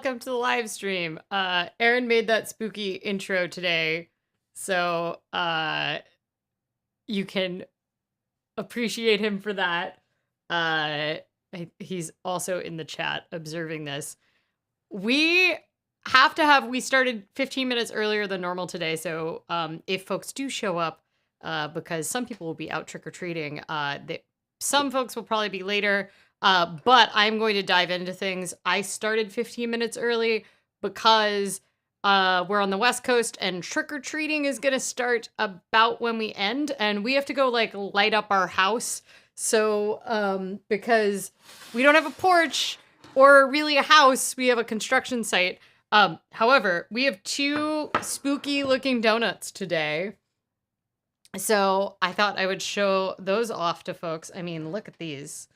welcome to the live stream. Aaron made that spooky intro today, so you can appreciate him for that. He's also in the chat observing this. We started 15 minutes earlier than normal today, so if folks do show up, because some people will be out trick-or-treating, some folks will probably be later. But I'm going to dive into things. I started 15 minutes early because we're on the West Coast and trick-or-treating is going to start about when we end. And we have to go like light up our house. So because we don't have a porch or really a house, we have a construction site. However, we have 2 spooky looking donuts today. So I thought I would show those off to folks. I mean, look at these.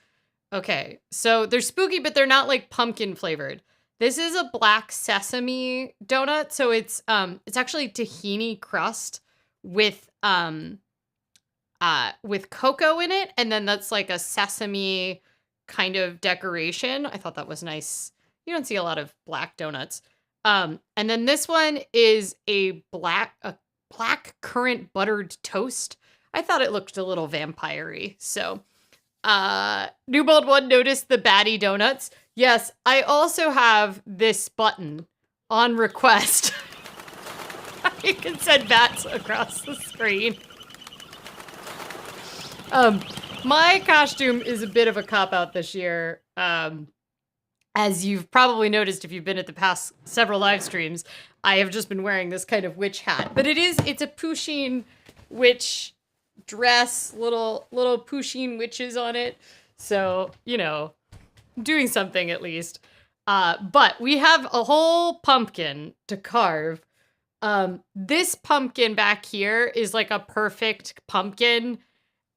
Okay, so they're spooky, but they're not like pumpkin flavored. This is a black sesame donut, so it's actually tahini crust with cocoa in it, and then that's like a sesame kind of decoration. I thought that was nice. You don't see a lot of black donuts. And then this one is a black currant buttered toast. I thought it looked a little vampire-y, so Newbold One noticed the baddie donuts. Yes, I also have this button on request. You can send bats across the screen. My costume is a bit of a cop-out this year. As you've probably noticed if you've been at the past several live streams, I have just been wearing this kind of witch hat. But it's a Pusheen witch dress, little Pusheen witches on it. So, you know, doing something at least. But we have a whole pumpkin to carve. This pumpkin back here is like a perfect pumpkin.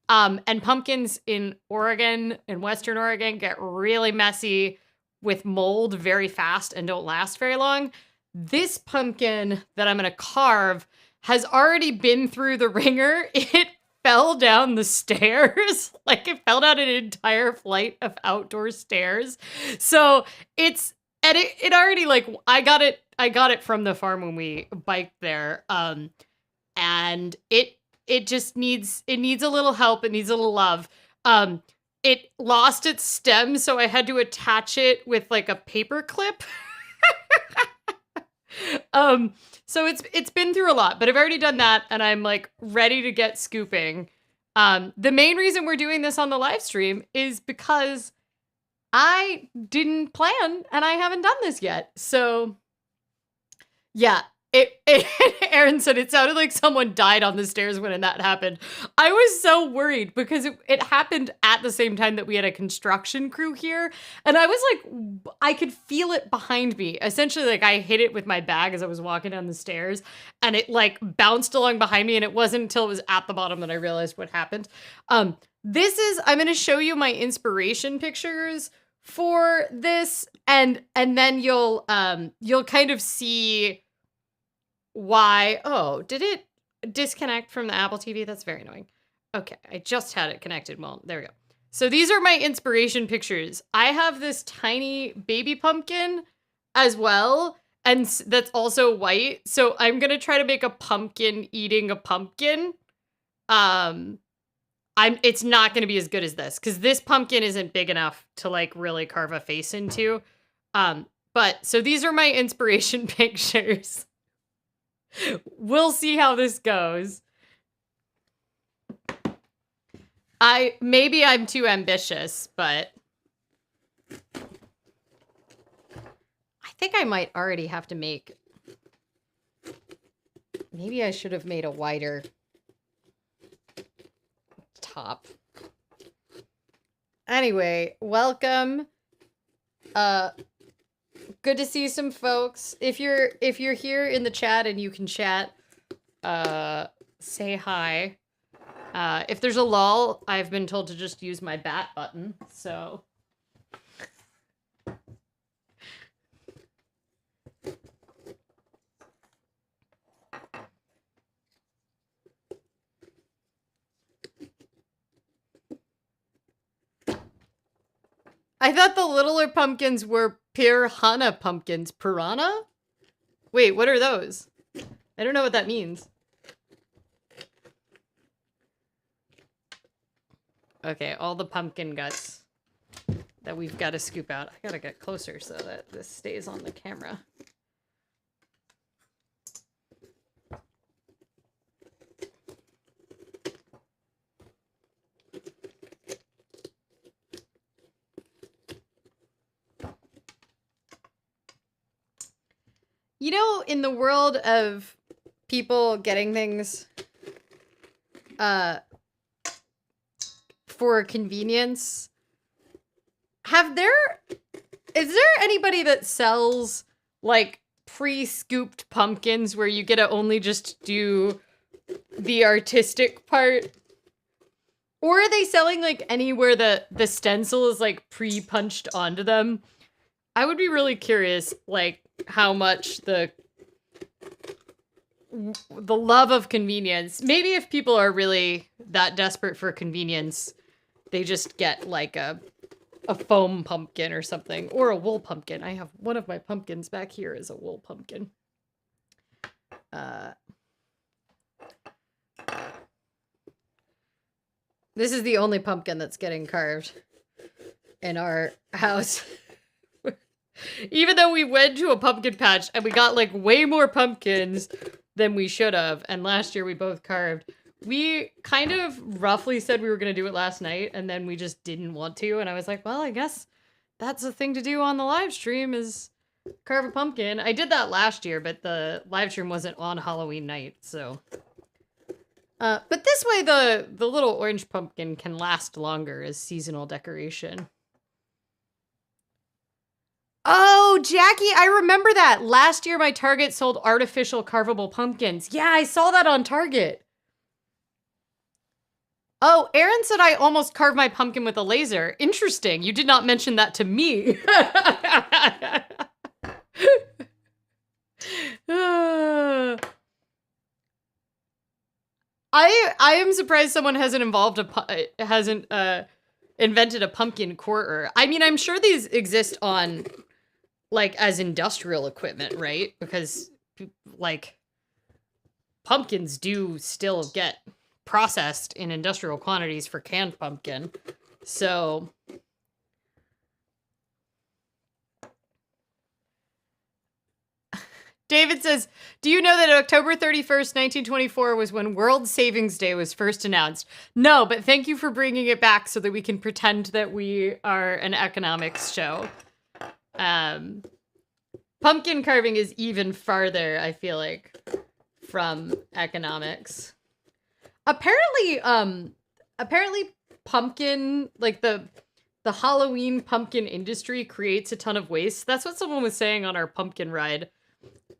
And pumpkins in Oregon, in Western Oregon, get really messy with mold very fast and don't last very long. This pumpkin that I'm going to carve has already been through the ringer. It fell down the stairs. Like it fell down an entire flight of outdoor stairs. So it already like, I got it from the farm when we biked there. And it just needs a little help. It needs a little love. It lost its stem, so I had to attach it with like a paper clip. So it's been through a lot, but I've already done that and I'm like ready to get scooping. The main reason we're doing this on the live stream is because I didn't plan and I haven't done this yet. So yeah, Aaron said it sounded like someone died on the stairs when that happened. I was so worried because it happened at the same time that we had a construction crew here. And I was like, I could feel it behind me. Essentially, like I hit it with my bag as I was walking down the stairs and it like bounced along behind me. And it wasn't until it was at the bottom that I realized what happened. I'm going to show you my inspiration pictures for this. And then you'll kind of see why. Oh, did it disconnect from the Apple TV? That's very annoying. Okay, I just had it connected. Well, there we go. So these are my inspiration pictures. I have this tiny baby pumpkin as well, and that's also white. So I'm gonna try to make a pumpkin eating a pumpkin. It's not gonna be as good as this because this pumpkin isn't big enough to like really carve a face into. But so these are my inspiration pictures. We'll see how this goes. Maybe I'm too ambitious, but I think I might already have to make, maybe I should have made a wider top. Anyway, welcome. Good to see some folks. If you're here in the chat and you can chat, say hi. If there's a lull, I've been told to just use my bat button, so. I thought the littler pumpkins were piranha pumpkins. Piranha? Wait, what are those? I don't know what that means. Okay, all the pumpkin guts that we've got to scoop out. I gotta get closer so that this stays on the camera. You know, in the world of people getting things for convenience, is there anybody that sells like pre-scooped pumpkins where you get to only just do the artistic part? Or are they selling like anywhere the stencil is like pre-punched onto them? I would be really curious, like, how much the love of convenience. Maybe if people are really that desperate for convenience, they just get like a foam pumpkin or something, or a wool pumpkin. I have one of my pumpkins back here is a wool pumpkin. This is the only pumpkin that's getting carved in our house. Even though we went to a pumpkin patch and we got like way more pumpkins than we should have, and last year we both carved, we kind of roughly said we were going to do it last night, and then we just didn't want to, and I was like, well, I guess that's the thing to do on the live stream is carve a pumpkin. I did that last year, but the live stream wasn't on Halloween night, so... but this way the little orange pumpkin can last longer as seasonal decoration. Oh, Jackie, I remember that. Last year, my Target sold artificial carvable pumpkins. Yeah, I saw that on Target. Oh, Aaron said I almost carved my pumpkin with a laser. Interesting. You did not mention that to me. I am surprised someone hasn't invented a pumpkin quarter. I mean, I'm sure these exist on, like, as industrial equipment, right? Because, like, pumpkins do still get processed in industrial quantities for canned pumpkin. So... David says, do you know that October 31st, 1924 was when World Savings Day was first announced? No, but thank you for bringing it back so that we can pretend that we are an economics show. Pumpkin carving is even farther, I feel like, from economics. Apparently pumpkin, like the Halloween pumpkin industry creates a ton of waste. That's what someone was saying on our pumpkin ride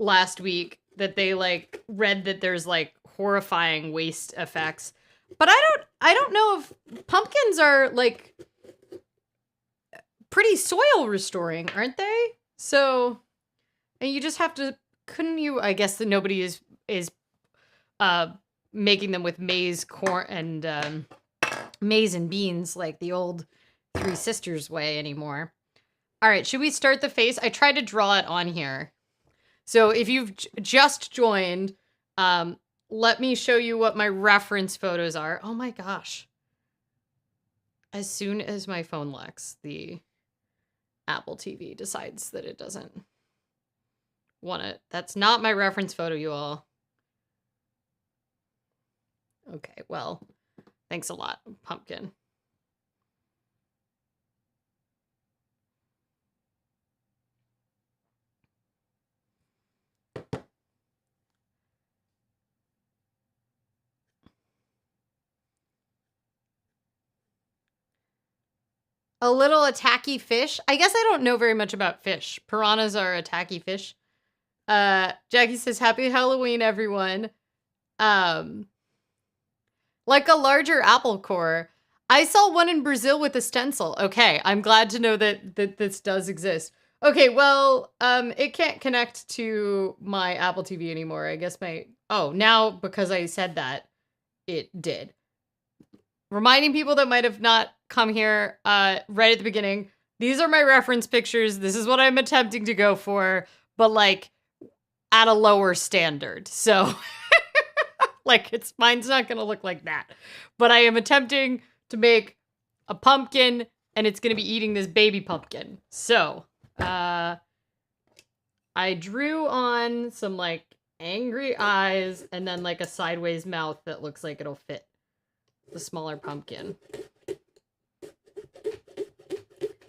last week, that they like read that there's like horrifying waste effects. But I don't know if pumpkins are like pretty soil restoring, aren't they? So, and you just have to, couldn't you, I guess that nobody is making them with maize, corn, and maize and beans like the old Three Sisters way anymore. All right, should we start the face? I tried to draw it on here. So if you've just joined, let me show you what my reference photos are. Oh my gosh. As soon as my phone locks, the Apple TV decides that it doesn't want it. That's not my reference photo, you all. Okay, well, thanks a lot, pumpkin. A little attacky fish. I guess I don't know very much about fish. Piranhas are attacky fish. Jackie says, happy Halloween, everyone. Like a larger apple core. I saw one in Brazil with a stencil. Okay, I'm glad to know that this does exist. Okay, well, it can't connect to my Apple TV anymore. I guess oh, now because I said that, it did. Reminding people that might have not come here right at the beginning, These are my reference pictures. This is what I'm attempting to go for, but like at a lower standard. So like mine's not going to look like that. But I am attempting to make a pumpkin and it's going to be eating this baby pumpkin. So, I drew on some like angry eyes and then like a sideways mouth that looks like it'll fit the smaller pumpkin.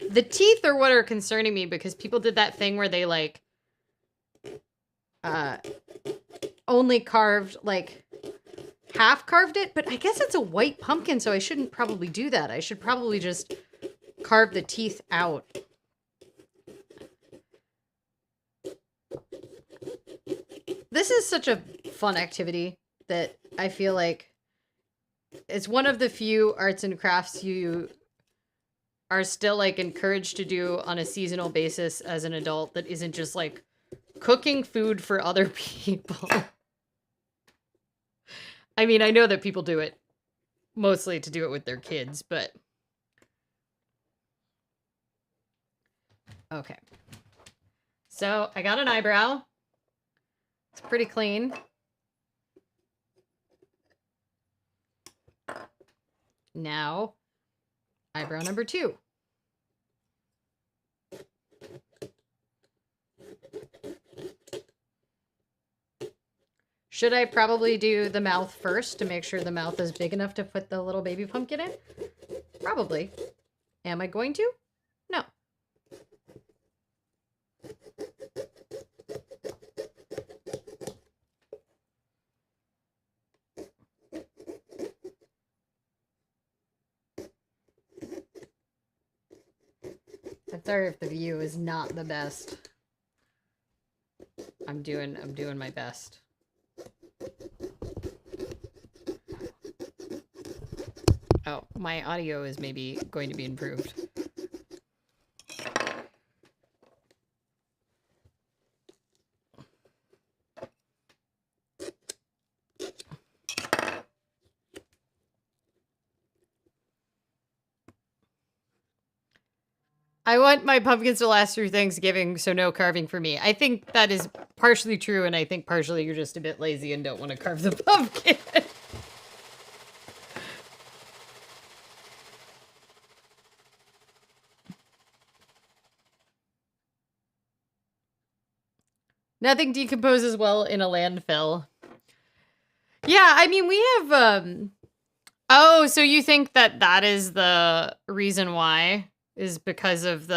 The teeth are what are concerning me because people did that thing where they like only carved like half carved it, but I guess it's a white pumpkin, so I shouldn't probably do that. I should probably just carve the teeth out. This is such a fun activity that I feel like it's one of the few arts and crafts you are still like encouraged to do on a seasonal basis as an adult that isn't just like cooking food for other people. I mean, I know that people do it mostly to do it with their kids, but okay. So I got an eyebrow. It's pretty clean. Now, eyebrow number 2. Should I probably do the mouth first to make sure the mouth is big enough to put the little baby pumpkin in? Probably. Am I going to? No. I'm sorry if the view is not the best. I'm doing my best. Oh, my audio is maybe going to be improved. I want my pumpkins to last through Thanksgiving, so no carving for me. I think that is partially true, and I think partially you're just a bit lazy and don't want to carve the pumpkin. Nothing decomposes well in a landfill. Yeah, I mean, we have, oh, so you think that that is the reason why? Is because of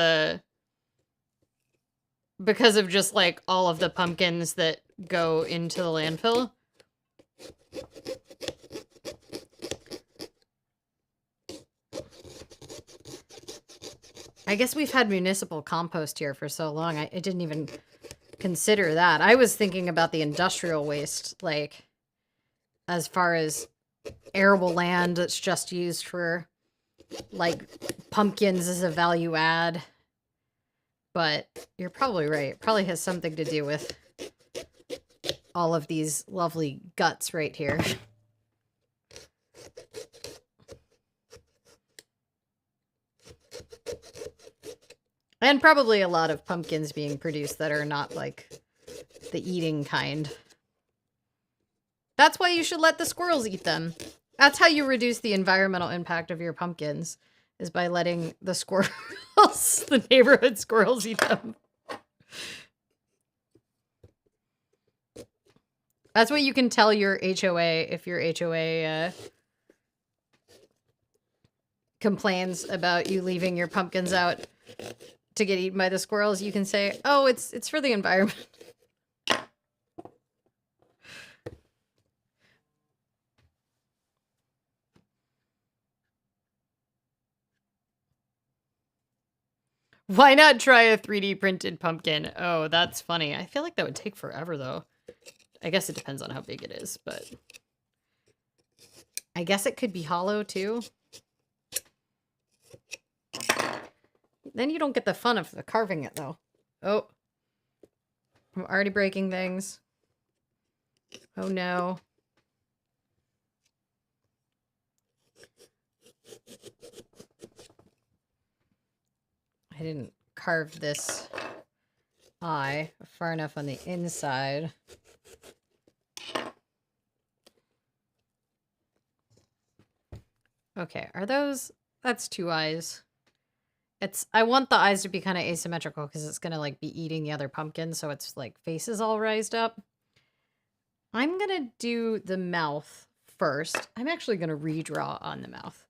just, like, all of the pumpkins that go into the landfill? I guess we've had municipal compost here for so long, I didn't even consider that. I was thinking about the industrial waste, like, as far as arable land that's just used for, like, pumpkins as a value add. But you're probably right. It probably has something to do with all of these lovely guts right here. And probably a lot of pumpkins being produced that are not, like, the eating kind. That's why you should let the squirrels eat them. That's how you reduce the environmental impact of your pumpkins, is by letting the squirrels, the neighborhood squirrels, eat them. That's what you can tell your HOA if your HOA complains about you leaving your pumpkins out to get eaten by the squirrels. You can say, oh, it's for the environment. Why not try a 3D printed pumpkin? Oh, that's funny. I feel like that would take forever, though. I guess it depends on how big it is, but... I guess it could be hollow, too. Then you don't get the fun of the carving it, though. Oh. I'm already breaking things. Oh, no. I I didn't carve this eye far enough on the inside. Okay, are those... That's 2 eyes. I want the eyes to be kind of asymmetrical because it's going to like be eating the other pumpkin, so it's like faces all raised up. I'm going to do the mouth first. I'm actually going to redraw on the mouth.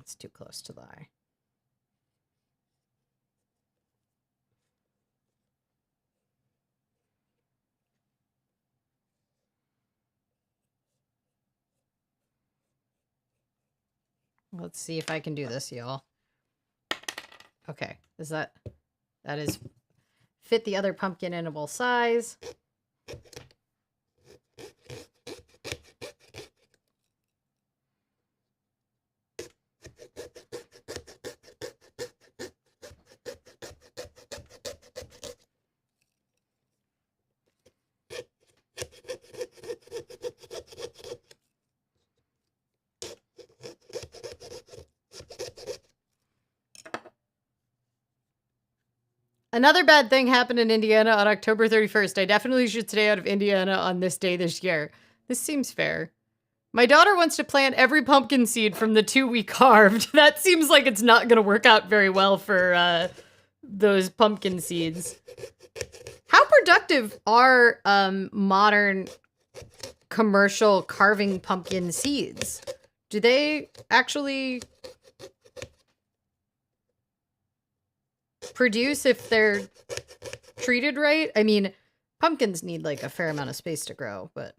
It's too close to the eye. Let's see if I can do this, y'all. Okay, that is fit the other pumpkin in a bowl size. Another bad thing happened in Indiana on October 31st. I definitely should stay out of Indiana on this day this year. This seems fair. My daughter wants to plant every pumpkin seed from the 2 we carved. That seems like it's not going to work out very well for those pumpkin seeds. How productive are modern commercial carving pumpkin seeds? Do they actually produce if they're treated right? I mean, pumpkins need like a fair amount of space to grow, but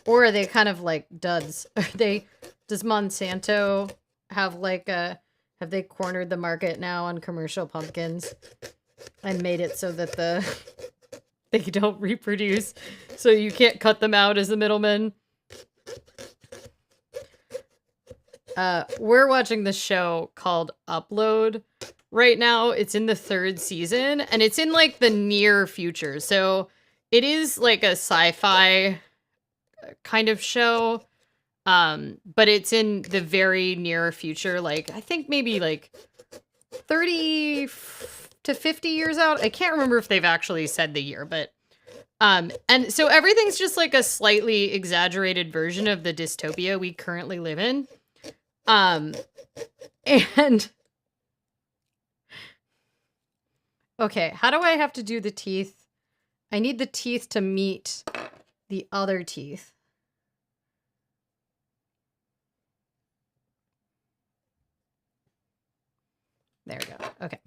or are they kind of like duds? Does Monsanto have like have they cornered the market now on commercial pumpkins and made it so that they don't reproduce, so you can't cut them out as the middleman? We're watching this show called Upload right now. It's in the 3rd season, and it's in, like, the near future. So it is, like, a sci-fi kind of show, but it's in the very near future. Like, I think maybe, like, 30 to 50 years out. I can't remember if they've actually said the year, but... and so everything's just, like, a slightly exaggerated version of the dystopia we currently live in. And okay, how do I have to do the teeth? I need the teeth to meet the other teeth. There we go. Okay.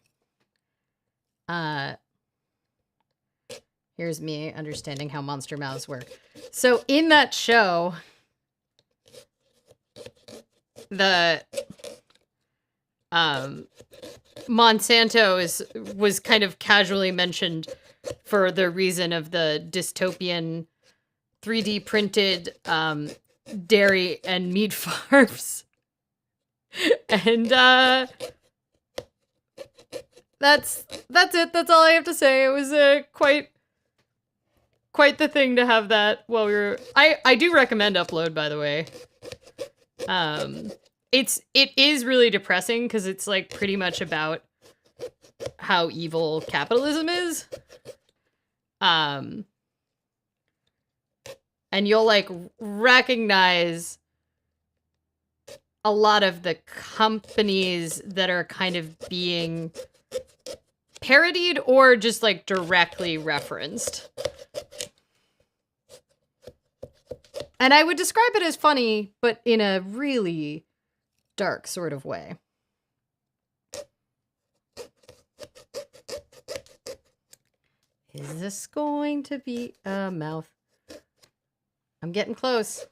Here's me understanding how monster mouths work. So in that show, the Monsanto was kind of casually mentioned for the reason of the dystopian 3D printed dairy and meat farms. And that's it. That's all I have to say. It was quite the thing to have that while we were... I do recommend Upload, by the way. It is really depressing because it's like pretty much about how evil capitalism is. And you'll like recognize a lot of the companies that are kind of being parodied or just like directly referenced. And I would describe it as funny, but in a really dark sort of way. Is this going to be a mouth? I'm getting close.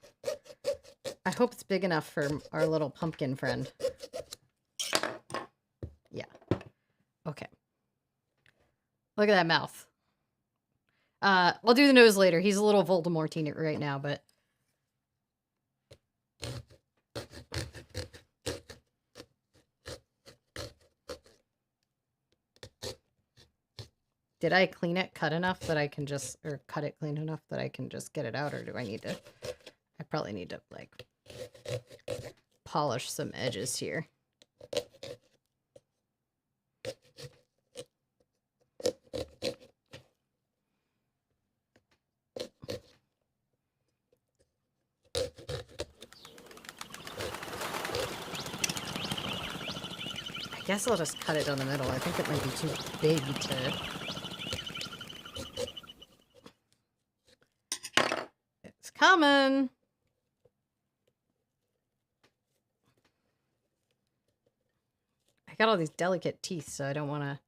I hope it's big enough for our little pumpkin friend. Yeah. Okay. Look at that mouth. I'll do the nose later. He's a little Voldemorty right now, but... Did I clean it, cut enough that I can just, or cut it clean enough that I can just get it out, or do I need to, I probably need to, like, polish some edges here. I guess I'll just cut it down the middle. I think it might be too big to... It's coming! I got all these delicate teeth, so I don't want to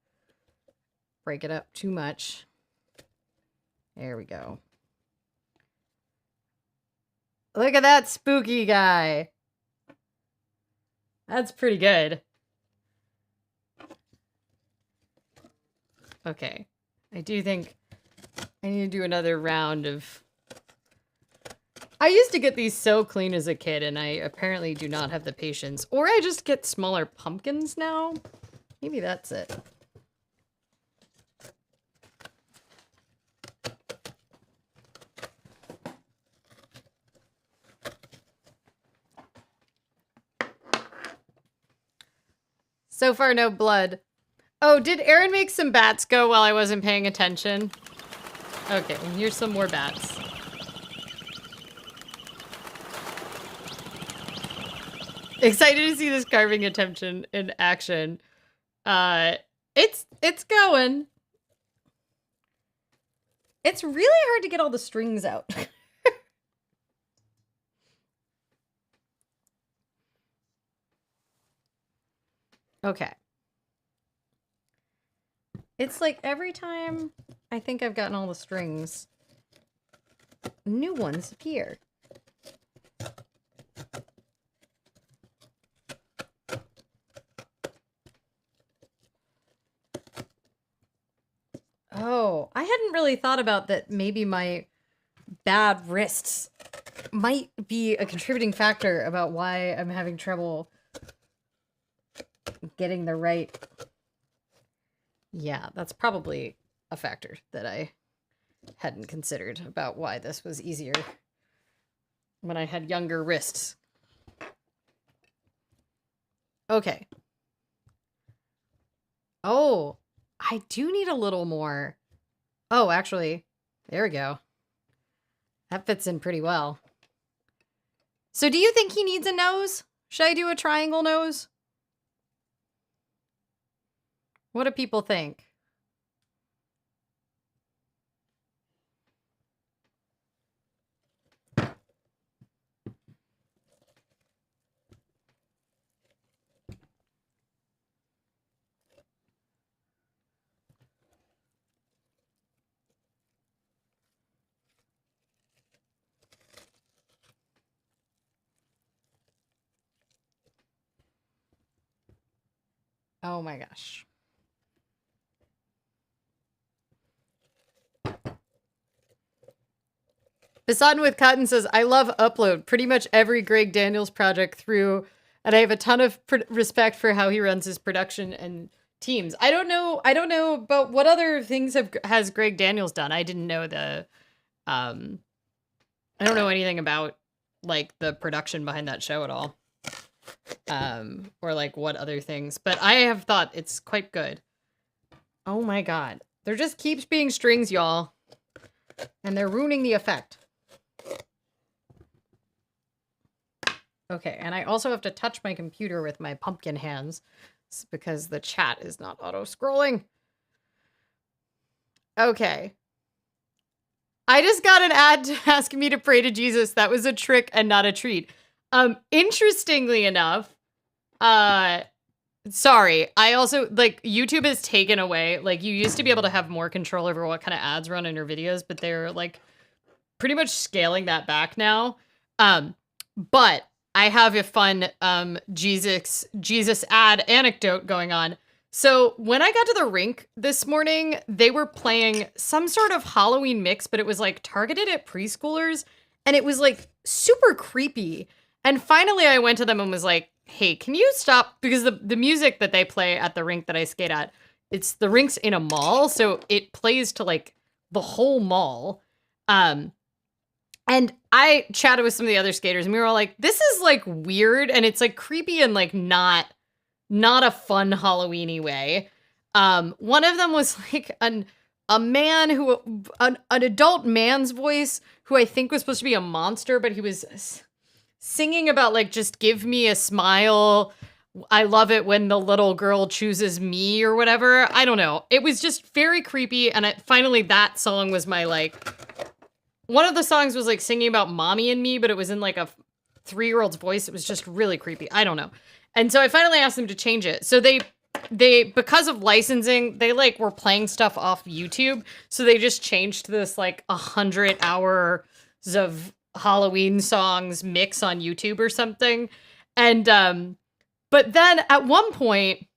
break it up too much. There we go. Look at that spooky guy! That's pretty good. Okay. I do think I need to do another round of... I used to get these so clean as a kid, and I apparently do not have the patience. Or I just get smaller pumpkins now. Maybe that's it. So far, no blood. Oh, did Aaron make some bats go while I wasn't paying attention? Okay, well, here's some more bats. Excited to see this carving attempt in action. It's going. It's really hard to get all the strings out. Okay. It's like every time I think I've gotten all the strings, new ones appear. Oh, I hadn't really thought about that. Maybe my bad wrists might be a contributing factor about why I'm having trouble getting the right... Yeah, that's probably a factor that I hadn't considered about why this was easier when I had younger wrists. Okay. Oh, I do need a little more. Oh, actually, there we go. That fits in pretty well. So do you think he needs a nose? Should I do a triangle nose? What do people think? Oh my gosh. Besadden with Cotton says, I love Upload. Pretty much every Greg Daniels project through, and I have a ton of respect for how he runs his production and teams. I don't know about what other things has Greg Daniels done. I didn't know the, I don't know anything about like the production behind that show at all. Or like what other things, but I have thought it's quite good. Oh my God. There just keeps being strings, y'all. And they're ruining the effect. Okay, and I also have to touch my computer with my pumpkin hands because the chat is not auto-scrolling. Okay. I just got an ad asking me to pray to Jesus. That was a trick and not a treat. Interestingly enough, sorry, I also, like, YouTube has taken away, like, you used to be able to have more control over what kind of ads run in your videos, but they're, like, pretty much scaling that back now. But I have a fun, Jesus ad anecdote going on. So when I got to the rink this morning, they were playing some sort of Halloween mix, but it was, like, targeted at preschoolers, and it was, like, super creepy. And finally I went to them and was like, hey, can you stop? Because the music that they play at the rink that I skate at it's the rinks in a mall, so it plays to like the whole mall. And I chatted with some of the other skaters, and we were all like, "This is like weird, and it's like creepy and like not a fun Halloweeny way." One of them was like a man an adult man's voice who I think was supposed to be a monster, but he was singing about like, just give me a smile. I love it when the little girl chooses me or whatever. I don't know. It was just very creepy. And finally that song was my like, one of the songs was like singing about mommy and me, but it was in like a 3-year-old's voice. It was just really creepy. I don't know. And so I finally asked them to change it. So they, because of licensing, they like were playing stuff off YouTube. So they just changed to this like 100 hours of Halloween songs mix on YouTube or something. And, but then at one point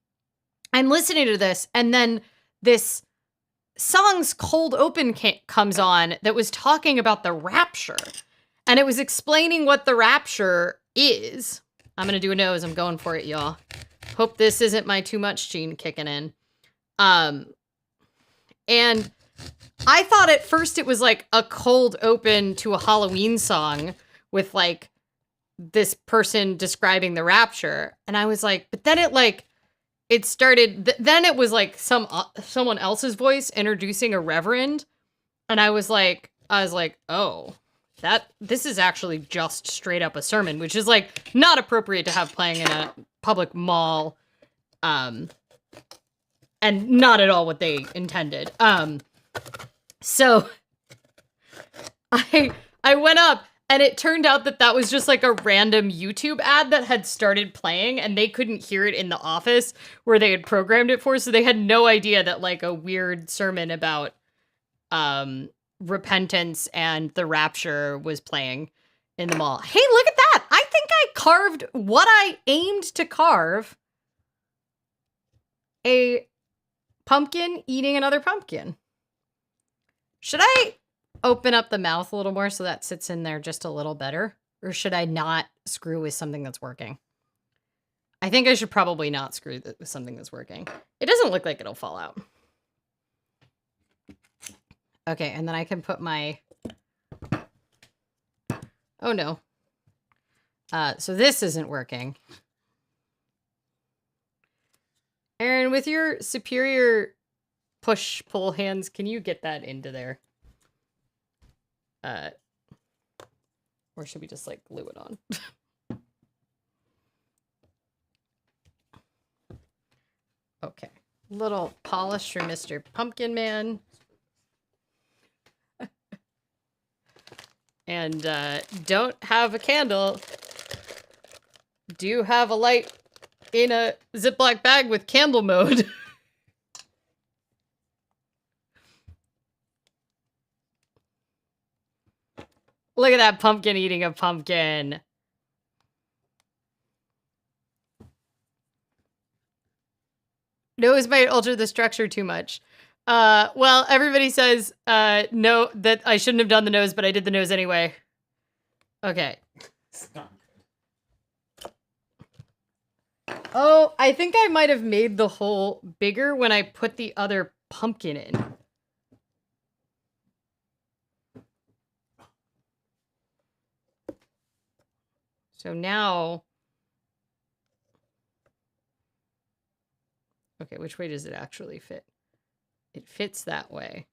I'm listening to this, and then this song's cold open comes on that was talking about the rapture, and it was explaining what the rapture is. I'm going to do a nose. I'm going for it, y'all. Hope this isn't my too much gene kicking in. And I thought at first it was like a cold open to a Halloween song with like this person describing the rapture. And I was like, but then it started, then it was like someone else's voice introducing a reverend. And I was like, oh, this is actually just straight up a sermon, which is like not appropriate to have playing in a public mall. And not at all what they intended. So I went up, and it turned out that was just like a random YouTube ad that had started playing, and they couldn't hear it in the office where they had programmed it for. So they had no idea that like a weird sermon about repentance and the rapture was playing in the mall. Hey, look at that. I think I carved what I aimed to carve. A pumpkin eating another pumpkin. Should I open up the mouth a little more so that sits in there just a little better? Or should I not screw with something that's working? I think I should probably not screw with something that's working. It doesn't look like it'll fall out. Okay, and then I can put my... Oh no. So this isn't working. Aaron, with your superior push-pull hands, can you get that into there? Or should we just, like, glue it on? Okay. Little polish for Mr. Pumpkin Man. And, don't have a candle. Do have a light in a Ziploc bag with candle mode. Look at that pumpkin eating a pumpkin. Nose might alter the structure too much. Well, everybody says, no, that I shouldn't have done the nose, but I did the nose anyway. Okay. Oh, I think I might have made the hole bigger when I put the other pumpkin in. So now... Okay, which way does it actually fit? It fits that way.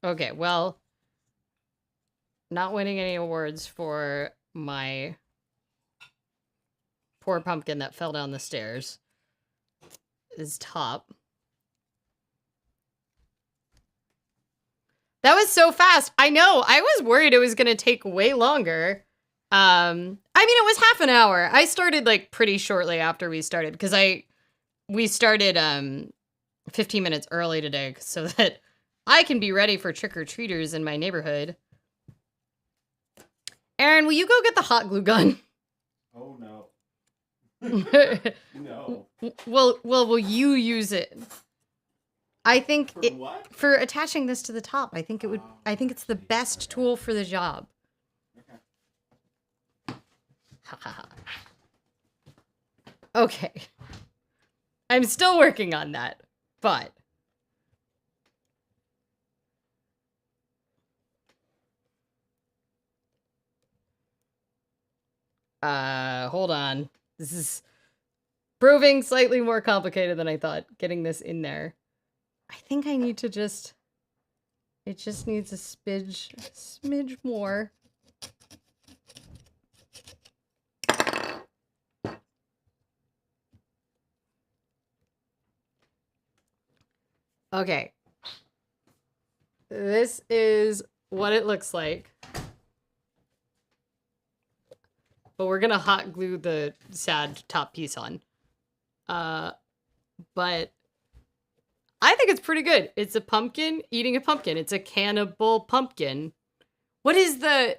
Okay, well... Not winning any awards for my poor pumpkin that fell down the stairs is top. That was so fast. I know. I was worried it was going to take way longer. I mean, it was half an hour. I started like pretty shortly after we started because we started 15 minutes early today so that I can be ready for trick-or-treaters in my neighborhood. Aaron, will you go get the hot glue gun? Oh, no. No. Well, will you use it? I think for attaching this to the top. I think it's the best tool for the job. Okay. I'm still working on that, but... hold on. This is proving slightly more complicated than I thought, getting this in there. I think I need to just... It just needs a smidge more. Okay. This is what it looks like. But we're gonna hot glue the sad top piece on. But I think it's pretty good. It's a pumpkin eating a pumpkin. It's a cannibal pumpkin. What's the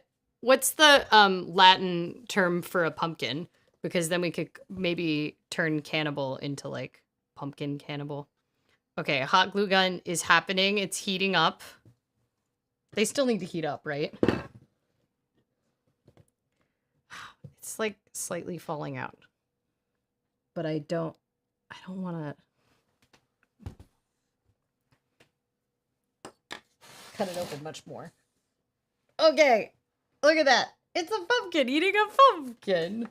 Latin term for a pumpkin? Because then we could maybe turn cannibal into like pumpkin cannibal. Okay, hot glue gun is happening. It's heating up. They still need to heat up, right? It's like slightly falling out. But I don't want to cut it open much more. Okay, look at that. It's a pumpkin eating a pumpkin.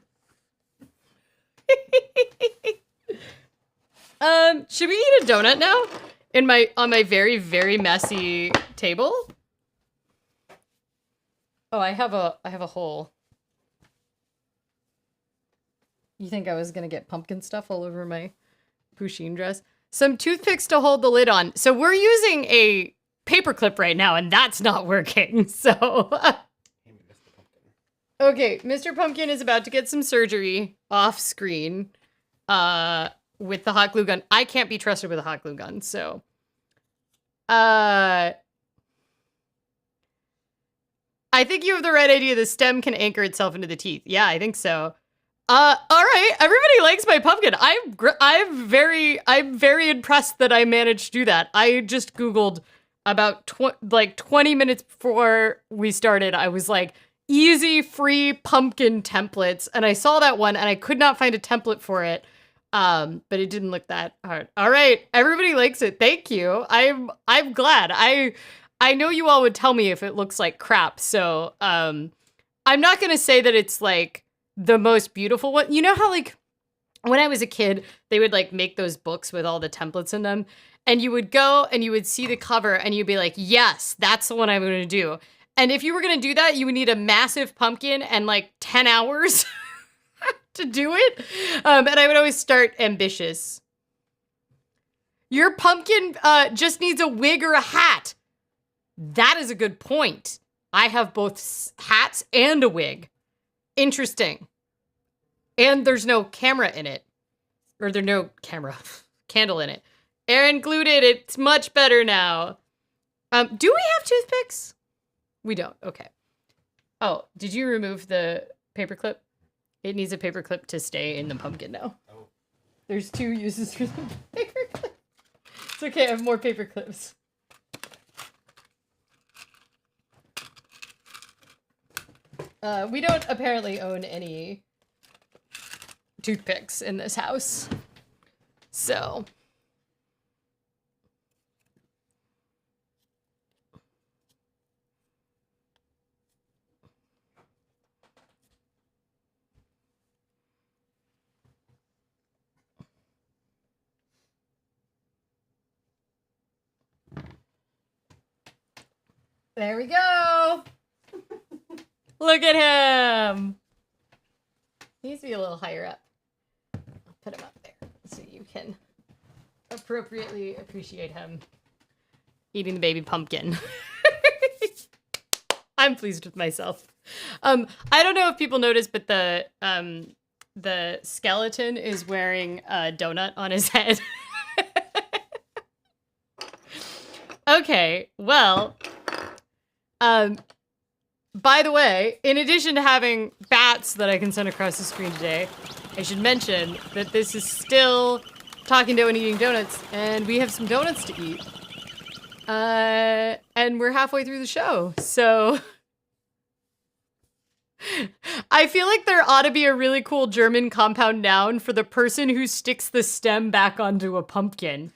Should we eat a donut now? On my very, very messy table? Oh, I have a hole. You think I was gonna get pumpkin stuff all over my Pusheen dress? Some toothpicks to hold the lid on. So we're using a paperclip right now, and that's not working. So, okay, Mr. Pumpkin is about to get some surgery off screen. With the hot glue gun. I can't be trusted with a hot glue gun, so. I think you have the right idea. The stem can anchor itself into the teeth. Yeah, I think so. All right. Everybody likes my pumpkin. I'm very impressed that I managed to do that. I just Googled about 20 minutes before we started. I was like, easy free pumpkin templates. And I saw that one and I could not find a template for it. But it didn't look that hard. All right. Everybody likes it. Thank you. I'm glad. I know you all would tell me if it looks like crap. So, I'm not going to say that it's like the most beautiful one. You know how like when I was a kid, they would like make those books with all the templates in them and you would go and you would see the cover and you'd be like, yes, that's the one I'm going to do. And if you were going to do that, you would need a massive pumpkin and like 10 hours to do it. And I would always start ambitious. Your pumpkin just needs a wig or a hat. That is a good point. I have both hats and a wig. Interesting. And there's no camera in it. Or there's no candle in it. Aaron glued it. It's much better now. Do we have toothpicks? We don't. Okay. Oh, did you remove the paperclip? It needs a paperclip to stay in the pumpkin now. Oh. There's 2 uses for the paperclip. It's okay, I have more paperclips. We don't apparently own any toothpicks in this house. So. There we go. Look at him. He needs to be a little higher up. I'll put him up there so you can appropriately appreciate him eating the baby pumpkin. I'm pleased with myself. I don't know if people noticed, but the skeleton is wearing a donut on his head. Okay, well, by the way, in addition to having bats that I can send across the screen today, I should mention that this is still Talking Dough and Eating Donuts, and we have some donuts to eat. And we're halfway through the show, so I feel like there ought to be a really cool German compound noun for the person who sticks the stem back onto a pumpkin.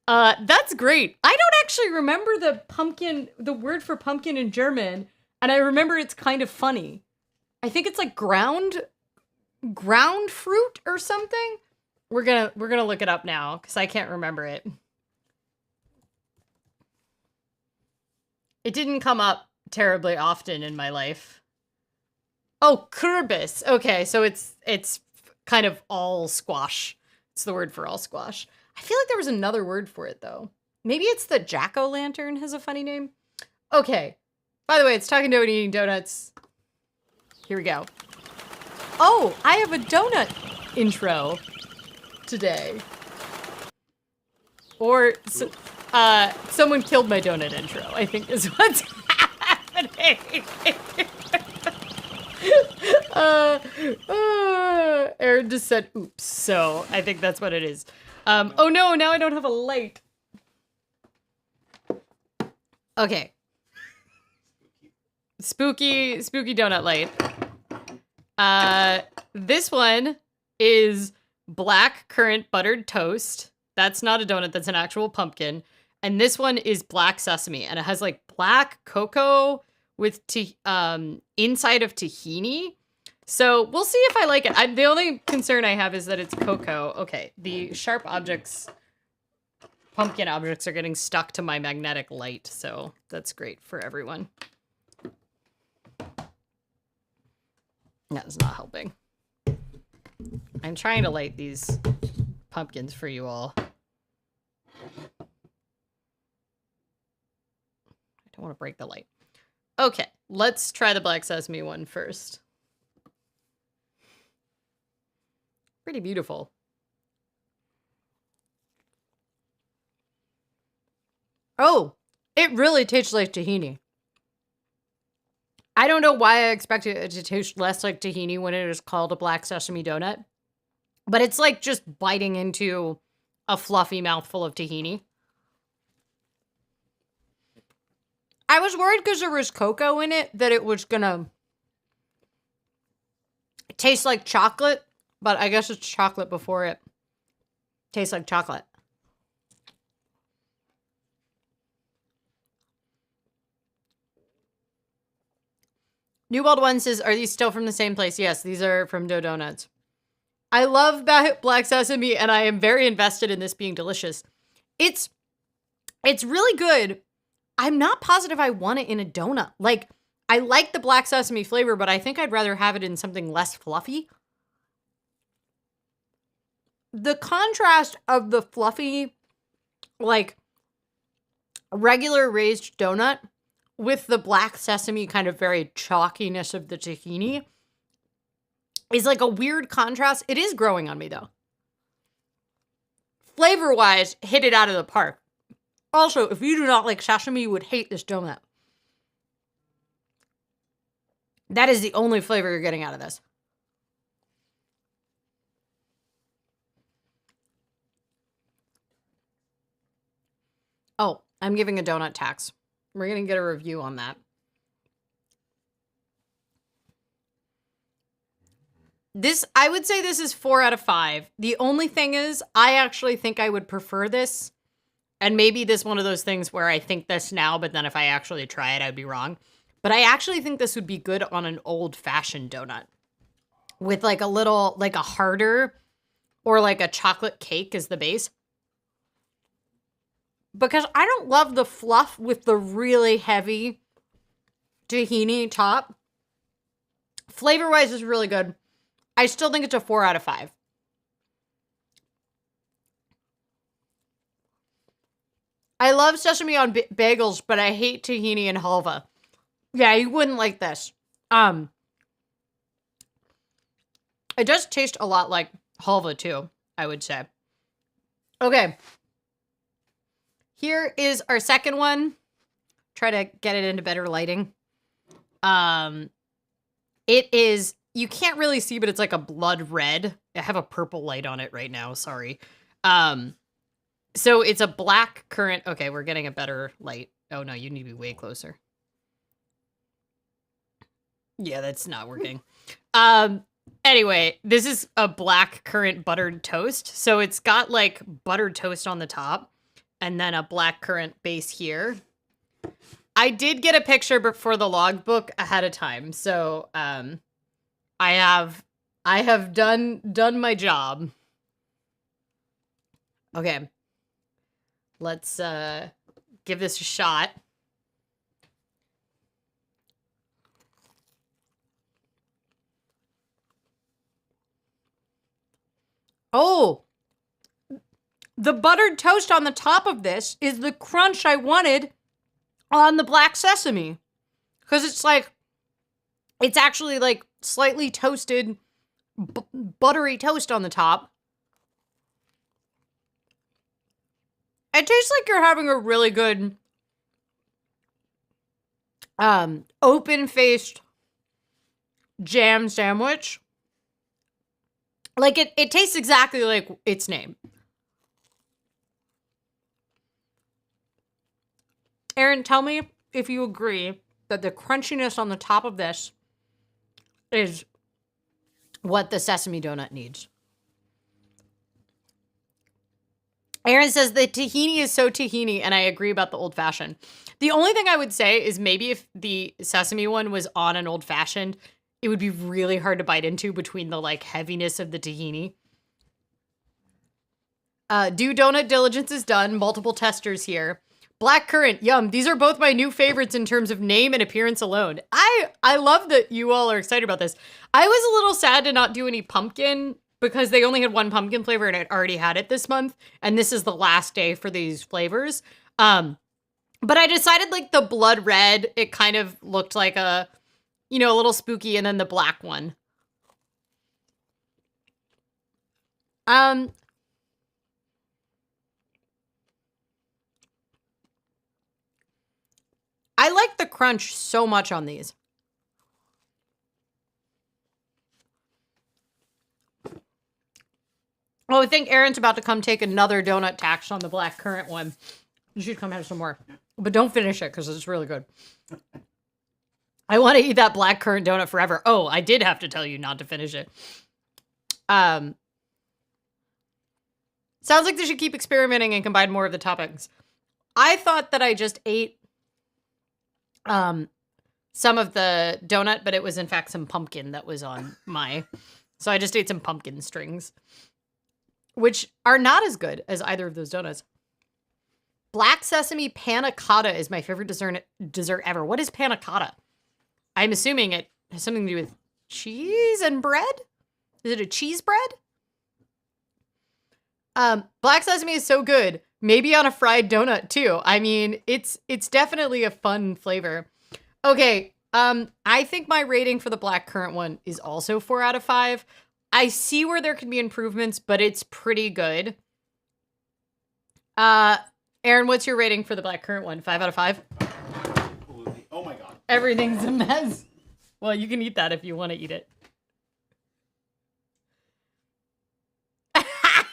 That's great. I don't actually remember the word for pumpkin in German, and I remember it's kind of funny. I think it's like ground fruit or something. We're gonna look it up now because I can't remember it. It didn't come up terribly often in my life. Oh, Kürbis. Okay, so it's kind of all squash. It's the word for all squash. I feel like there was another word for it though. Maybe it's the jack-o'-lantern has a funny name. Okay. By the way, it's Talking Donut Eating Donuts. Here we go. Oh, I have a donut intro today. Or someone killed my donut intro, I think is what's happening. Aaron just said oops, so I think that's what it is. Oh no, now I don't have a light. Okay. Spooky donut light. This one is black currant buttered toast. That's not a donut, that's an actual pumpkin. And this one is black sesame, and it has like black cocoa with inside of tahini. So we'll see if I like it. The only concern I have is that it's cocoa. Okay, the sharp objects, pumpkin objects are getting stuck to my magnetic light, so that's great for everyone. That is not helping. I'm trying to light these pumpkins for you all. I don't want to break the light. Okay, let's try the black sesame one first. Pretty beautiful. Oh, it really tastes like tahini. I don't know why I expected it to taste less like tahini when it is called a black sesame donut. But it's like just biting into a fluffy mouthful of tahini. I was worried because there was cocoa in it that it was gonna taste like chocolate, but I guess it's chocolate before it tastes like chocolate. Newbold One says, are these still from the same place? Yes, these are from Dough Donuts. I love black sesame, and I am very invested in this being delicious. It's really good. I'm not positive I want it in a donut. Like, I like the black sesame flavor, but I think I'd rather have it in something less fluffy. The contrast of the fluffy, like, regular raised donut with the black sesame kind of very chalkiness of the tahini is like a weird contrast. It is growing on me, though. Flavor-wise, hit it out of the park. Also, if you do not like sesame, you would hate this donut. That is the only flavor you're getting out of this. Oh, I'm giving a donut tax. We're going to get a review on that. I would say this is 4 out of 5. The only thing is, I actually think I would prefer this. And maybe this is one of those things where I think this now, but then if I actually try it, I'd be wrong. But I actually think this would be good on an old-fashioned donut. With like a little, like a harder, or like a chocolate cake as the base. Because I don't love the fluff with the really heavy tahini top. Flavor-wise is really good. I still think it's a 4 out of 5. I love sesame on bagels, but I hate tahini and halva. Yeah, you wouldn't like this. It does taste a lot like halva too, I would say. Okay. Here is our second one. Try to get it into better lighting. It is, you can't really see, but it's like a blood red. I have a purple light on it right now, sorry. So it's a black currant. Okay, we're getting a better light. Oh no, you need to be way closer. Yeah, that's not working. Anyway, this is a black currant buttered toast. So it's got like buttered toast on the top and then a black currant base here. I did get a picture for the logbook ahead of time. So I have done my job. Okay. Let's give this a shot. Oh, the buttered toast on the top of this is the crunch I wanted on the black sesame. Because it's like, it's actually like slightly toasted, buttery toast on the top. It tastes like you're having a really good, open-faced jam sandwich. Like, it tastes exactly like its name. Aaron, tell me if you agree that the crunchiness on the top of this is what the sesame donut needs. Aaron says the tahini is so tahini, and I agree about the old-fashioned. The only thing I would say is maybe if the sesame one was on an old-fashioned, it would be really hard to bite into between the, like, heaviness of the tahini. Do donut diligence is done. Multiple testers here. Black currant, yum. These are both my new favorites in terms of name and appearance alone. I love that you all are excited about this. I was a little sad to not do any pumpkin because they only had one pumpkin flavor and I'd already had it this month. And this is the last day for these flavors. But I decided like the blood red, it kind of looked like a little spooky, and then the black one. I like the crunch so much on these. Oh, I think Aaron's about to come take another donut tax on the black currant one. You should come have some more. But don't finish it because it's really good. I want to eat that black currant donut forever. Oh, I did have to tell you not to finish it. Sounds like they should keep experimenting and combine more of the toppings. I thought that I just ate some of the donut, but it was in fact some pumpkin that was on my. So I just ate some pumpkin strings, which are not as good as either of those donuts. Black sesame panna cotta is my favorite dessert ever. What is panna cotta? I'm assuming it has something to do with cheese and bread. Is it a cheese bread? Black sesame is so good. Maybe on a fried donut too. I mean, it's definitely a fun flavor. Okay, I think my rating for the black currant one is also 4 out of 5. I see where there can be improvements, but it's pretty good. Aaron, what's your rating for the black currant one? 5 out of 5? Oh my god. Everything's a mess. Well, you can eat that if you want to eat it.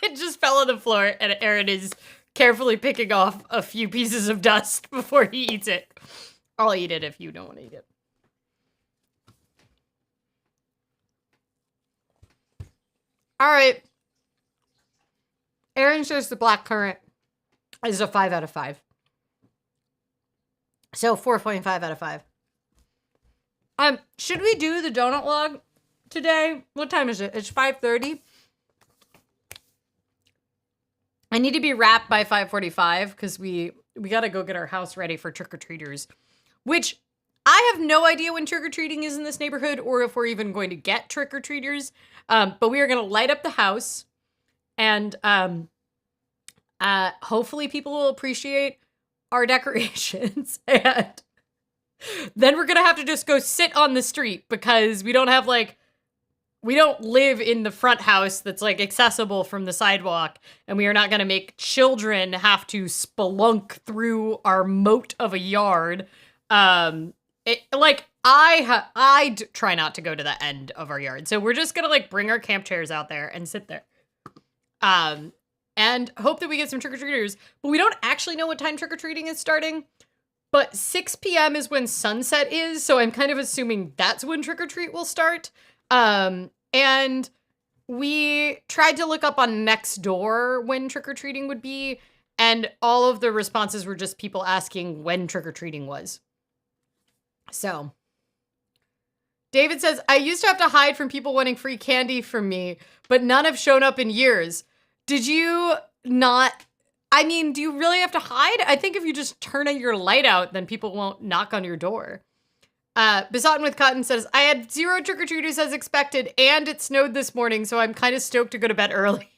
It just fell on the floor, and Aaron is carefully picking off a few pieces of dust before he eats it. I'll eat it if you don't want to eat it. All right. Aaron says the black currant is a 5 out of 5. So 4.5 out of 5. Should we do the donut log today? What time is it? It's 5:30. I need to be wrapped by 5:45 because we got to go get our house ready for trick-or-treaters, which I have no idea when trick-or-treating is in this neighborhood or if we're even going to get trick-or-treaters. But we are going to light up the house, and hopefully people will appreciate our decorations. And then we're going to have to just go sit on the street because we don't have we don't live in the front house that's accessible from the sidewalk, and we are not going to make children have to spelunk through our moat of a yard. I try not to go to the end of our yard. So we're just going to bring our camp chairs out there and sit there. And hope that we get some trick-or-treaters, but we don't actually know what time trick-or-treating is starting. but 6 p.m. is when sunset is, so I'm kind of assuming that's when trick-or-treat will start. And we tried to look up on Nextdoor when trick-or-treating would be, and all of the responses were just people asking when trick-or-treating was. So, David says, I used to have to hide from people wanting free candy from me, but none have shown up in years. Did you not? I mean, do you really have to hide? I think if you just turn your light out, then people won't knock on your door. Besotten with Cotton says, I had 0 trick-or-treaters as expected, and it snowed this morning, so I'm kind of stoked to go to bed early.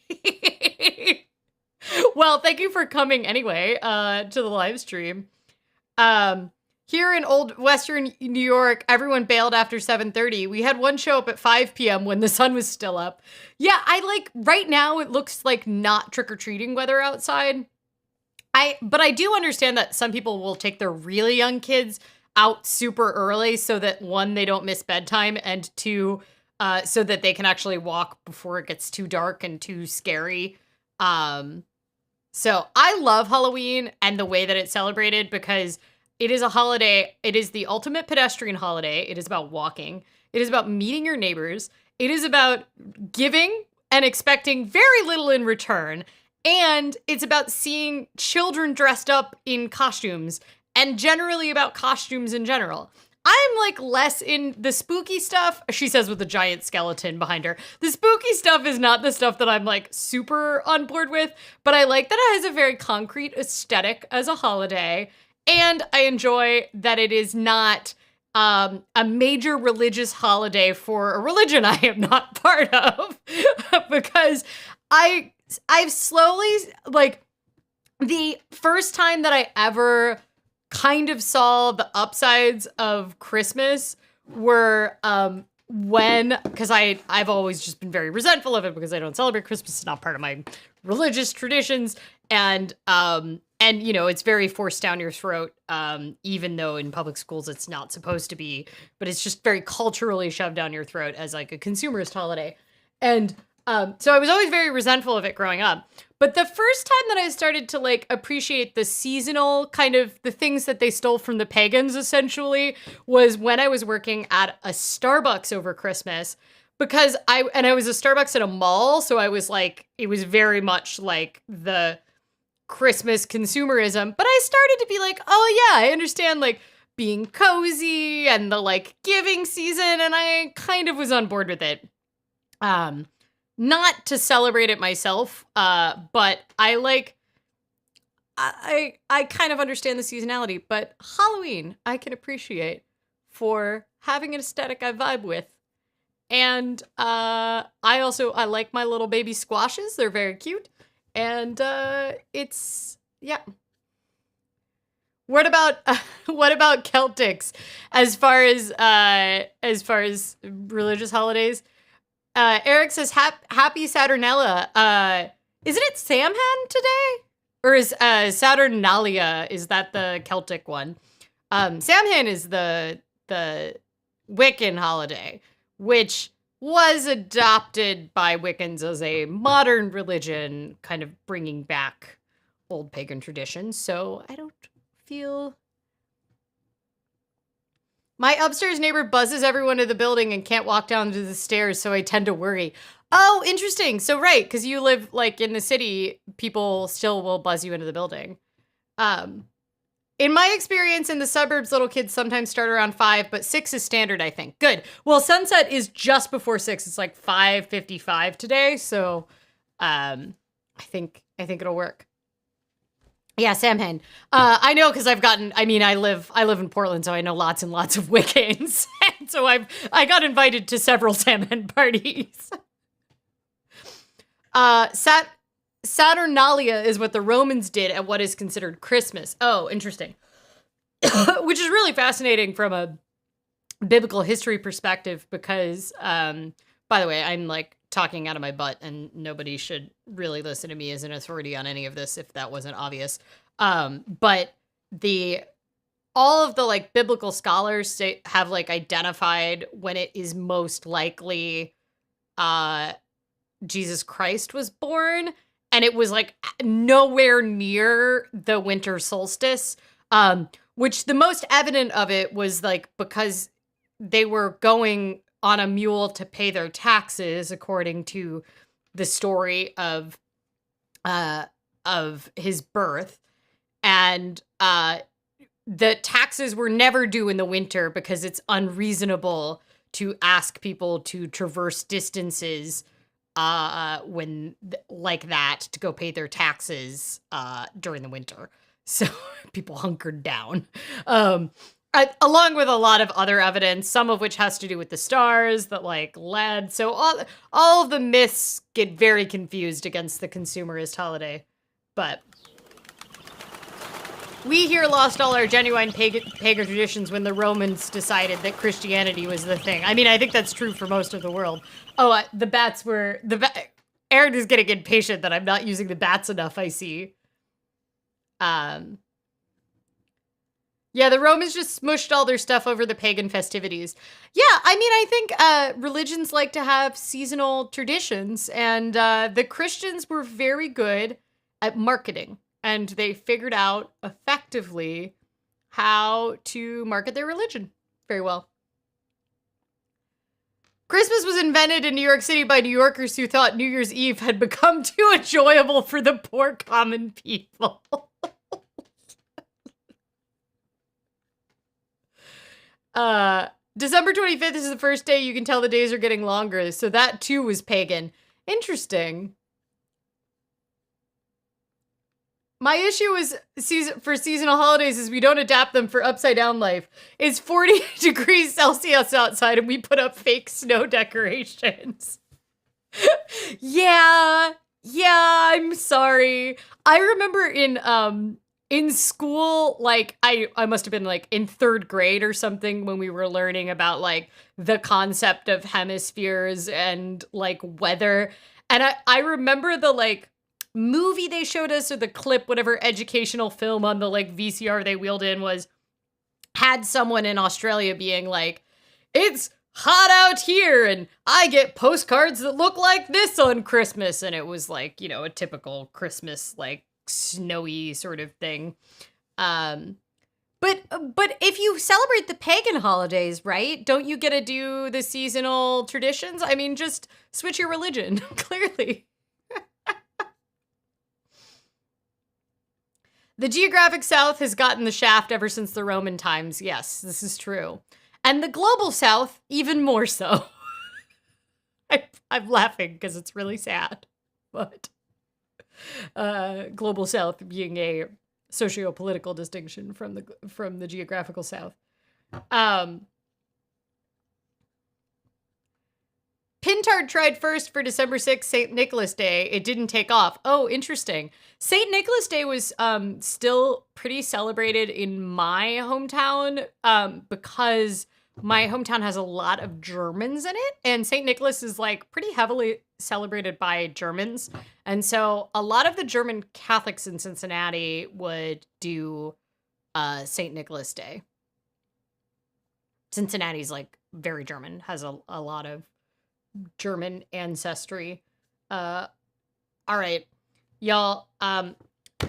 Well, thank you for coming anyway, to the live stream. Here in old Western New York, everyone bailed after 7:30. We had one show up at 5 p.m. when the sun was still up. Yeah, right now it looks like not trick-or-treating weather outside. But I do understand that some people will take their really young kids out super early so that 1, they don't miss bedtime, and 2, so that they can actually walk before it gets too dark and too scary. So I love Halloween and the way that it's celebrated because it is a holiday. It is the ultimate pedestrian holiday. It is about walking. It is about meeting your neighbors. It is about giving and expecting very little in return. And it's about seeing children dressed up in costumes and generally about costumes in general. I'm like less in the spooky stuff, she says with a giant skeleton behind her. The spooky stuff is not the stuff that I'm like super on board with, but I like that it has a very concrete aesthetic as a holiday. And I enjoy that it is not a major religious holiday for a religion I am not part of. Because I've slowly, like, the first time that I ever kind of saw the upsides of Christmas were because I've always just been very resentful of it because I don't celebrate Christmas. It's not part of my religious traditions. And you know, it's very forced down your throat, even though in public schools it's not supposed to be, but it's just very culturally shoved down your throat as like a consumerist holiday. And so I was always very resentful of it growing up. But the first time that I started to like appreciate the seasonal kind of the things that they stole from the pagans essentially was when I was working at a Starbucks over Christmas. Because I was a Starbucks at a mall, so I was like, it was very much like the Christmas consumerism, but I started to be like, oh yeah, I understand like being cozy and the like giving season, and I kind of was on board with it. Not to celebrate it myself, but I kind of understand the seasonality, but Halloween I can appreciate for having an aesthetic I vibe with. And I like my little baby squashes. They're very cute. And it's, yeah. What about Celtics as far as religious holidays? Eric says happy Saturnalia. Isn't it Samhain today? Or is Saturnalia, is that the Celtic one? Samhain is the Wiccan holiday, which was adopted by Wiccans as a modern religion, kind of bringing back old pagan traditions. So I don't feel... My upstairs neighbor buzzes everyone in the building and can't walk down to the stairs, so I tend to worry. Oh, interesting. So right, because you live like in the city, people still will buzz you into the building. In my experience in the suburbs, little kids sometimes start around 5, but 6 is standard, I think. Good. Well, sunset is just before 6. It's like 5:55 today, so I think it'll work. Yeah, Samhain. I know because I live in Portland, so I know lots and lots of Wiccans. And so I got invited to several Samhain parties. Saturnalia is what the Romans did at what is considered Christmas. Oh, interesting. Which is really fascinating from a biblical history perspective because, by the way, I'm like talking out of my butt and nobody should really listen to me as an authority on any of this if that wasn't obvious. But all of the like biblical scholars have like identified when it is most likely Jesus Christ was born. And it was like nowhere near the winter solstice, which the most evident of it was like because they were going on a mule to pay their taxes, according to the story of his birth. And the taxes were never due in the winter because it's unreasonable to ask people to traverse distances when like that to go pay their taxes during the winter. So people hunkered down. Along with a lot of other evidence, some of which has to do with the stars that like led. So all of the myths get very confused against the consumerist holiday. But we here lost all our genuine pagan traditions when the Romans decided that Christianity was the thing. I mean, I think that's true for most of the world. Oh, the bats were... Aaron is getting impatient that I'm not using the bats enough, I see. Yeah, the Romans just smushed all their stuff over the pagan festivities. Yeah, I mean, I think religions like to have seasonal traditions, and the Christians were very good at marketing, and they figured out effectively how to market their religion very well. Christmas was invented in New York City by New Yorkers who thought New Year's Eve had become too enjoyable for the poor common people. December 25th is the first day you can tell the days are getting longer, so that too was pagan. Interesting. My issue is for seasonal holidays is we don't adapt them for upside down life. It's 40 degrees Celsius outside and we put up fake snow decorations. Yeah, I'm sorry. I remember in school, like I must have been like in 3rd grade or something when we were learning about like the concept of hemispheres and like weather. And I remember the like movie they showed us, or the clip, whatever educational film on the like VCR they wheeled in had someone in Australia being like, it's hot out here and I get postcards that look like this on Christmas. And it was like, you know, a typical Christmas, like snowy sort of thing. But if you celebrate the pagan holidays, right? Don't you get to do the seasonal traditions? I mean, just switch your religion, clearly. The geographic South has gotten the shaft ever since the Roman times. Yes, this is true. And the global South, even more so. I'm laughing because it's really sad. But global South being a socio-political distinction from the geographical South. Pintard tried first for December 6th, St. Nicholas Day. It didn't take off. Oh, interesting. St. Nicholas Day was still pretty celebrated in my hometown because my hometown has a lot of Germans in it. And St. Nicholas is like pretty heavily celebrated by Germans. And so a lot of the German Catholics in Cincinnati would do St. Nicholas Day. Cincinnati's like very German, has a lot of German ancestry. All right, y'all,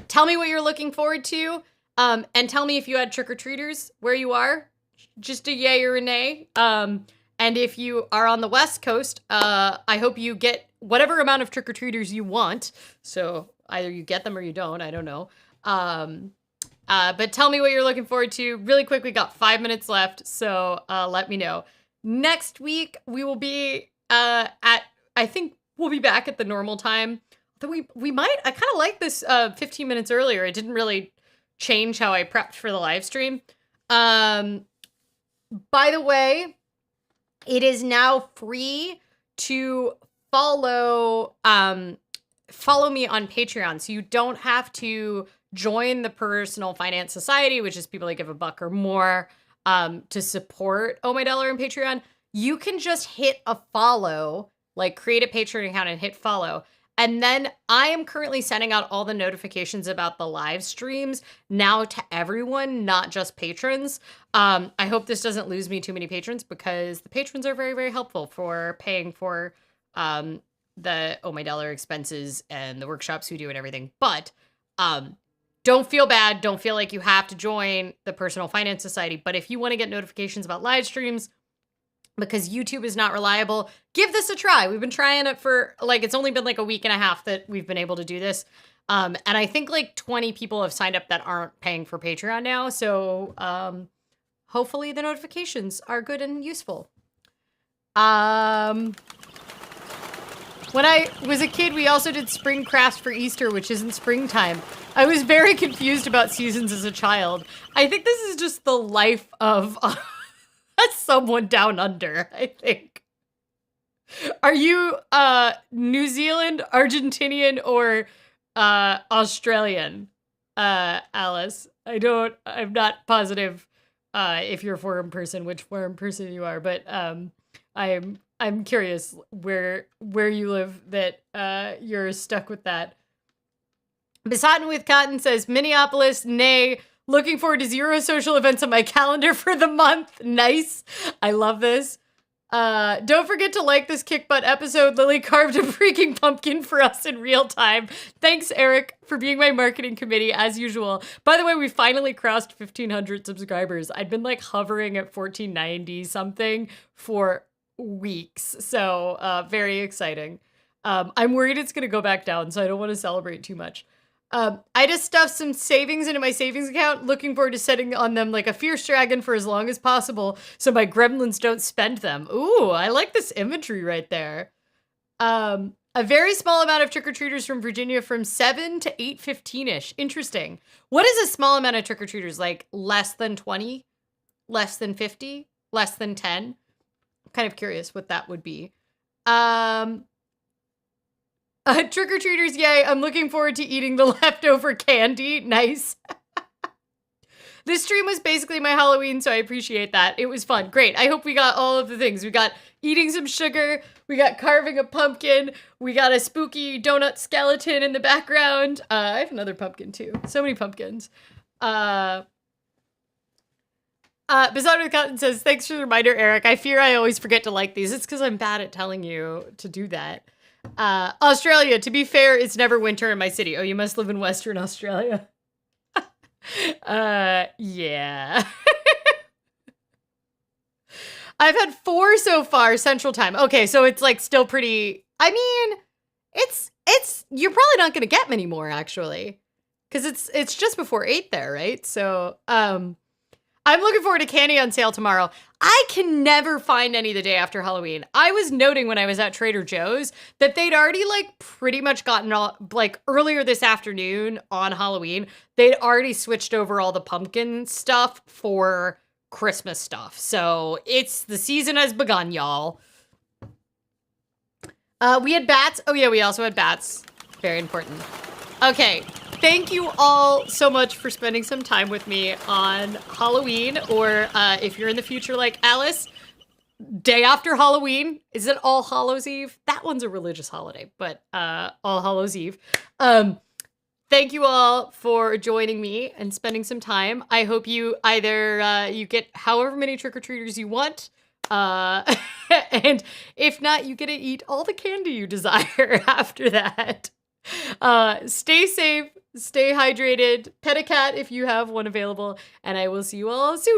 tell me what you're looking forward to, and tell me if you had trick-or-treaters where you are, just a yay or a nay. And if you are on the West Coast, I hope you get whatever amount of trick-or-treaters you want, so either you get them or you don't, I don't know. But tell me what you're looking forward to really quick. We got 5 minutes left, so let me know. Next week we will be I think we'll be back at the normal time. Though we might, I kind of like this 15 minutes earlier. It didn't really change how I prepped for the live stream. By the way, it is now free to follow me on Patreon. So you don't have to join the Personal Finance Society, which is people that give $1 or more to support Oh My Dollar and Patreon. You can just hit a follow, like create a Patreon account and hit follow. And then I am currently sending out all the notifications about the live streams now to everyone, not just patrons. I hope this doesn't lose me too many patrons because the patrons are very, very helpful for paying for the Oh My Dollar expenses and the workshops we do and everything. But don't don't feel bad. Don't feel like you have to join the Personal Finance Society. But if you want to get notifications about live streams, because YouTube is not reliable, give this a try. We've been trying it for it's only been like a week and a half that we've been able to do this. And I think like 20 people have signed up that aren't paying for Patreon now. So hopefully the notifications are good and useful. When I was a kid, we also did spring crafts for Easter, which isn't springtime. I was very confused about seasons as a child. I think this is just the life of someone down under, I think. Are you New Zealand, Argentinian, or Australian, Alice? I'm not positive if you're a foreign person, which foreign person you are, but I'm curious where you live that you're stuck with that. Besotted with Cotton says, Minneapolis, nay. Looking forward to 0 social events on my calendar for the month. Nice. I love this. Don't forget to like this kick butt episode. Lily carved a freaking pumpkin for us in real time. Thanks, Eric, for being my marketing committee as usual. By the way, we finally crossed 1,500 subscribers. I'd been like hovering at 1,490 something for weeks. So very exciting. I'm worried it's going to go back down, so I don't want to celebrate too much. I just stuffed some savings into my savings account, looking forward to setting on them like a fierce dragon for as long as possible so my gremlins don't spend them. Ooh, I like this imagery right there. A very small amount of trick-or-treaters from Virginia from 7 to 8:15-ish. Interesting. What is a small amount of trick-or-treaters? Like less than 20? Less than 50? Less than 10? I'm kind of curious what that would be. Trick-or-treaters, yay. I'm looking forward to eating the leftover candy. Nice. This stream was basically my Halloween, so I appreciate that. It was fun. Great. I hope we got all of the things. We got eating some sugar. We got carving a pumpkin. We got a spooky donut skeleton in the background. I have another pumpkin, too. So many pumpkins. Besotted with Cotton says, thanks for the reminder, Eric. I fear I always forget to like these. It's because I'm bad at telling you to do that. Australia, to be fair, it's never winter in my city. Oh, you must live in Western Australia. Yeah. I've had 4 so far, Central Time. Okay, so it's like still pretty, I mean, it's, you're probably not going to get many more actually. Cause it's just before 8 there, right? So, I'm looking forward to candy on sale tomorrow. I can never find any the day after Halloween. I was noting when I was at Trader Joe's that they'd already like pretty much gotten all, like earlier this afternoon on Halloween, they'd already switched over all the pumpkin stuff for Christmas stuff. So it's the season has begun, y'all. We had bats. Oh yeah, we also had bats. Very important. Okay. Thank you all so much for spending some time with me on Halloween, or if you're in the future like Alice, day after Halloween. Is it All Hallows Eve? That one's a religious holiday, but All Hallows Eve. Thank you all for joining me and spending some time. I hope you either you get however many trick-or-treaters you want, and if not, you get to eat all the candy you desire after that. Stay safe, stay hydrated, pet a cat if you have one available, and I will see you all soon.